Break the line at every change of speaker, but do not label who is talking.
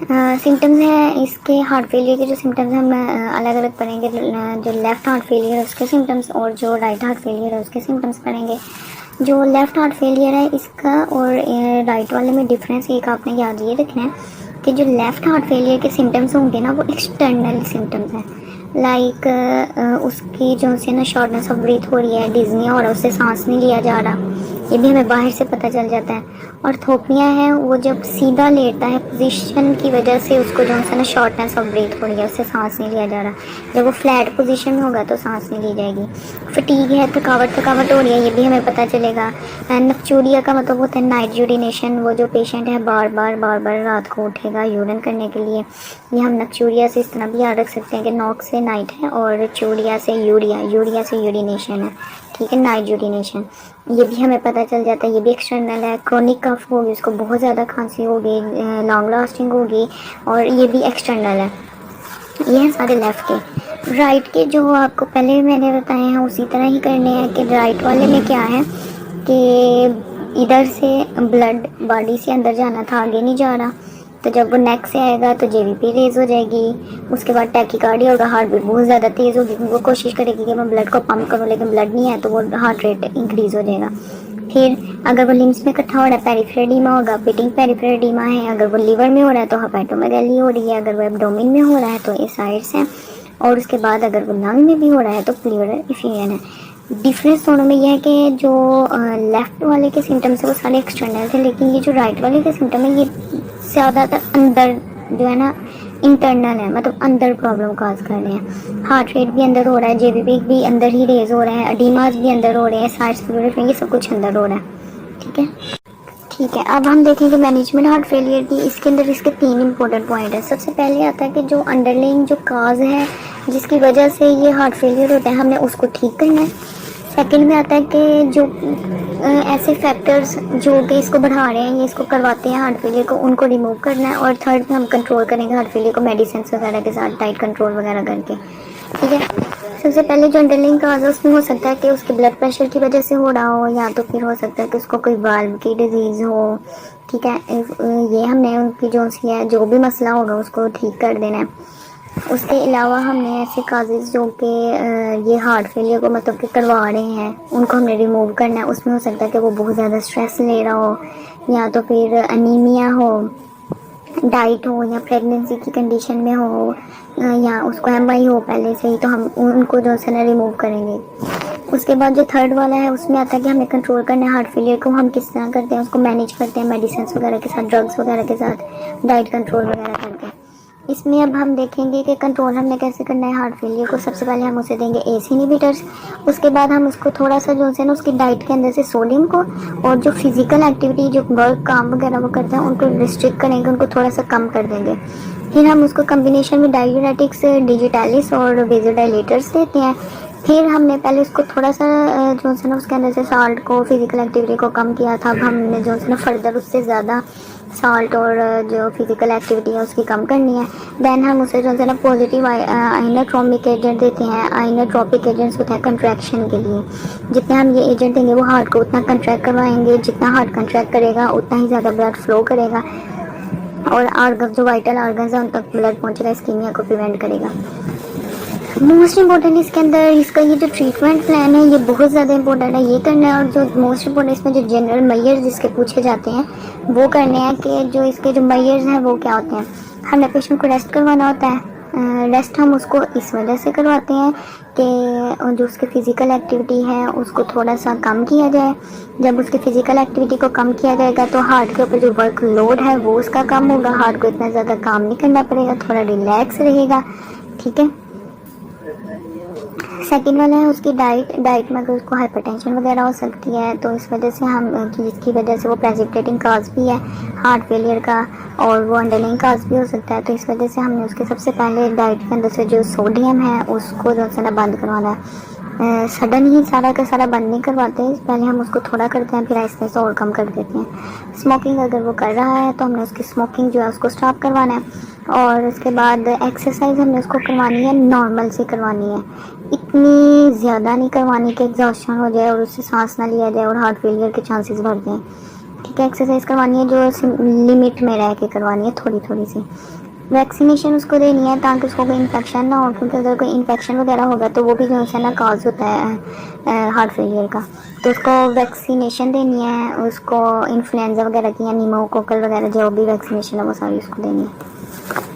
Symptoms हैं इसके heart failure के। जो सिम्टम्स हैं हम अलग अलग पढ़ेंगे। जो लेफ़्ट हार्ट फेलियर है उसके सिम्टम्स और जो राइट हार्ट फेलियर है उसके सिम्टम्स पढ़ेंगे। जो लेफ़्ट हार्ट फेलियर है इसका और राइट वाले में डिफरेंस एक आपने याद ये रखना है कि जो लेफ़्ट हार्ट फेलियर के सिम्टम्स होंगे ना वो एक्सटर्नल सिम्टम्स हैं। लाइक उसकी जो से ना शॉर्टनेस ऑफ ब्रीथ हो रही है, डिजनी हो रहा है, उससे सांस नहीं लिया जा रहा, ये भी हमें बाहर से पता चल जाता है। और थोपियाँ हैं वो जब सीधा लेटता है पोजीशन की वजह से उसको जो है ना शॉर्टनेस ऑफ ब्रीथ हो रही है, उससे सांस नहीं लिया जा रहा। जब वो फ्लैट पोजीशन में होगा तो सांस नहीं ली जाएगी। फटीग है, थकावट हो रही है, ये भी हमें पता चलेगा। नक्चूरिया का मतलब होता है नाइट यूरिनेशन। वो जो पेशेंट है बार बार रात को उठेगा यूरिन करने के लिए। ये हम नक्चूरिया से इस तरह भी याद रख सकते हैं कि नॉक से नाइट है और चूड़िया से यूरिया से यूरिनेशन है, ठीक है, नाइट यूरिनेशन। ये भी हमें पता चल जाता है, ये भी एक्सटर्नल है। क्रोनिक कफ होगी, उसको बहुत ज़्यादा खांसी होगी, लॉन्ग लास्टिंग होगी, और ये भी एक्सटर्नल है। ये हैं सारे लेफ़्ट के। राइट के जो आपको पहले मैंने बताए हैं उसी तरह ही करने हैं कि राइट वाले में क्या है कि इधर से ब्लड बॉडी से अंदर जाना था, आगे नहीं जा रहा, तो जब वो नेक से आएगा तो जेवीपी रेज हो जाएगी। उसके बाद टैकीकार्डिया होगा, हार्ट बीट बहुत ज़्यादा तेज़ होगी, वो कोशिश करेगी कि मैं ब्लड को पंप करूँ, लेकिन ब्लड नहीं है तो वो हार्ट रेट इंक्रीज़ हो जाएगा। फिर अगर वो लिम्स में इकट्ठा हो रहा है पेरिफेरल एडीमा होगा, पिटिंग पेरिफेरल एडीमा है। अगर वो लीवर में हो रहा है तो हेपेटोमेगाली हो रही है। अगर वो एब्डोमेन में हो रहा है तो एसाइड्स हैं। और उसके बाद अगर वो लंग में भी हो रहा है तो प्लीवरल इफ्यूजन है। डिफरेंस दोनों में यह है कि जो लेफ़्ट वाले के सिम्टम्स है वो सारे एक्सटर्नल थे, लेकिन ये जो राइट वाले के सिम्टम है ये ज़्यादातर अंदर जो है ना इंटरनल है, मतलब अंदर प्रॉब्लम काज कर रहे हैं। हार्ट रेट भी अंदर हो रहा है, जेबीपी भी अंदर ही रेज हो रहे हैं, एडीमास भी अंदर हो रहे हैं, साइड्स ये सब कुछ अंदर हो रहा है, ठीक है। ठीक है, अब हम देखेंगे मैनेजमेंट हार्ट फेलियर की। इसके अंदर इसके 3 इंपॉर्टेंट पॉइंट है। सबसे पहले आता है कि जो अंडरलाइंग जो काज है जिसकी वजह से ये हार्ट फेलियर होता है, हमने उसको ठीक करना है। सेकंड में आता है कि जो ऐसे फैक्टर्स जो कि इसको बढ़ा रहे हैं या इसको करवाते हैं हार्ट फेलियर को, उनको रिमूव करना है। और थर्ड में हम कंट्रोल करेंगे हार्ट फेलियर को मेडिसिन वगैरह के साथ, डाइट कंट्रोल वगैरह करके, ठीक है। सबसे पहले जो अंडरलाइंग काज है उसमें हो सकता है कि उसके ब्लड प्रेशर की वजह से हो रहा हो, या तो फिर हो सकता है कि उसको कोई वाल्व की डिजीज़ हो, ठीक है। ये हमने उनकी जो सी है जो भी मसला होगा उसको ठीक कर देना है। उसके अलावा हमने ऐसे काजेज़ जो कि ये हार्ट फेलियर को मतलब कि करवा रहे हैं उनको हमने रिमूव करना है। उसमें हो सकता है कि वो बहुत ज़्यादा स्ट्रेस ले रहा हो, या तो फिर अनीमिया हो, डाइट हो, या प्रेगनेंसी की कंडीशन में हो, या उसको एमआई हो पहले से ही, तो हम उनको जो है ना रिमूव करेंगे। उसके बाद जो थर्ड वाला है उसमें आता है कि हमें कंट्रोल करना है हार्ट फेलियर को। हम किस तरह करते हैं उसको मैनेज करते हैं मेडिसिन वगैरह के साथ, ड्रग्स वगैरह के साथ, डाइट कंट्रोल वगैरह करके। इसमें अब हम देखेंगे कि कंट्रोल हमने कैसे करना है हार्ट फेलियर को। सबसे पहले हम उसे देंगे एस इनहिबिटर्स। उसके बाद हम उसको थोड़ा सा जो है ना उसकी डाइट के अंदर से सोडियम को और जो फिजिकल एक्टिविटी जो वर्क काम वगैरह वो करते हैं उनको रिस्ट्रिक्ट करेंगे, उनको थोड़ा सा कम कर देंगे। फिर हम उसको कम्बिनेशन में डायूरेटिक्स, डिजिटालिस और वेजोडाइलेटर्स देते हैं। फिर हमने पहले उसको थोड़ा सा जो है ना उसके अंदर से साल्ट को, फिजिकल एक्टिविटी को कम किया था। अब हमने जो है ना फर्दर उससे ज़्यादा साल्ट और जो फिजिकल एक्टिविटी है उसकी कम करनी है। देन हम उसे जो है ना पॉजिटिव आइनोट्रोपिक एजेंट देते हैं। आइनोट्रोपिक एजेंट्स होते हैं कंट्रैक्शन के लिए। जितने हम ये एजेंट देंगे वो हार्ट को उतना कंट्रैक्ट करवाएंगे, जितना हार्ट कंट्रैक्ट करेगा उतना ही ज़्यादा ब्लड फ्लो करेगा और आर्गन जो वाइटल आर्गन्स हैं उन तक ब्लड पहुँचेगा, इस्कीमिया को प्रिवेंट करेगा। मोस्ट इम्पोर्टेंट इसके अंदर इसका ये जो ट्रीटमेंट प्लान है ये बहुत ज़्यादा इंपॉर्टेंट है, ये करना है। और जो मोस्ट इम्पोर्टेंट इसमें जो जनरल मेजर्स जिसके पूछे जाते हैं वो करने हैं कि जो इसके जो मेजर्स हैं वो क्या होते हैं। हमने पेशेंट को रेस्ट करवाना होता है। रेस्ट हम उसको इस वजह से करवाते हैं कि जो उसकी फ़िज़िकल एक्टिविटी है उसको थोड़ा सा कम किया जाए। जब उसकी फ़िज़िकल एक्टिविटी को कम किया जाएगा तो हार्ट के ऊपर जो वर्क लोड है वो उसका कम होगा, हार्ट को इतना ज़्यादा काम नहीं करना पड़ेगा, थोड़ा रिलैक्स रहेगा, ठीक है। सेकंड वाला है उसकी डाइट में अगर उसको हाइपरटेंशन वगैरह हो सकती है तो इस वजह से हम जिसकी वजह से वो प्रेसिपिटेटिंग काज भी है हार्ट फेलियर का, और वो अंडरलाइंग काज भी हो सकता है। तो इस वजह से हमने उसके सबसे पहले डाइट के अंदर से जो सोडियम है उसको जो है ना बंद करवाना है। सडन ही सारा का सारा बंद नहीं करवाते, पहले हम उसको थोड़ा करते हैं फिर आहिस्ते से और कम कर देते हैं। स्मोकिंग अगर वो कर रहा है तो हमने उसकी स्मोकिंग जो है उसको स्टॉप करवाना है। और उसके बाद एक्सरसाइज हमने उसको करवानी है, नॉर्मल से करवानी है, इतनी ज़्यादा नहीं करवानी कि एग्जॉस्शन हो जाए और उससे सांस ना लिया जाए और हार्ट फेलियर के चांसेस बढ़ जाएँ, ठीक ठीक है, एक्सरसाइज करवानी है जो लिमिट में रह के करवानी है, थोड़ी थोड़ी सी। वैक्सीनेशन उसको देनी है ताकि उसको कोई इन्फेक्शन ना हो, क्योंकि अगर कोई इन्फेक्शन वगैरह होगा तो वो भी जो है ना काज होता है हार्ट फेलियर का। तो उसको वैक्सीनेशन देनी है, उसको इन्फ्लुएंजा वगैरह की या नीमोकोकल वगैरह जो भी वैक्सीनेशन है वो सारी उसको देनी है।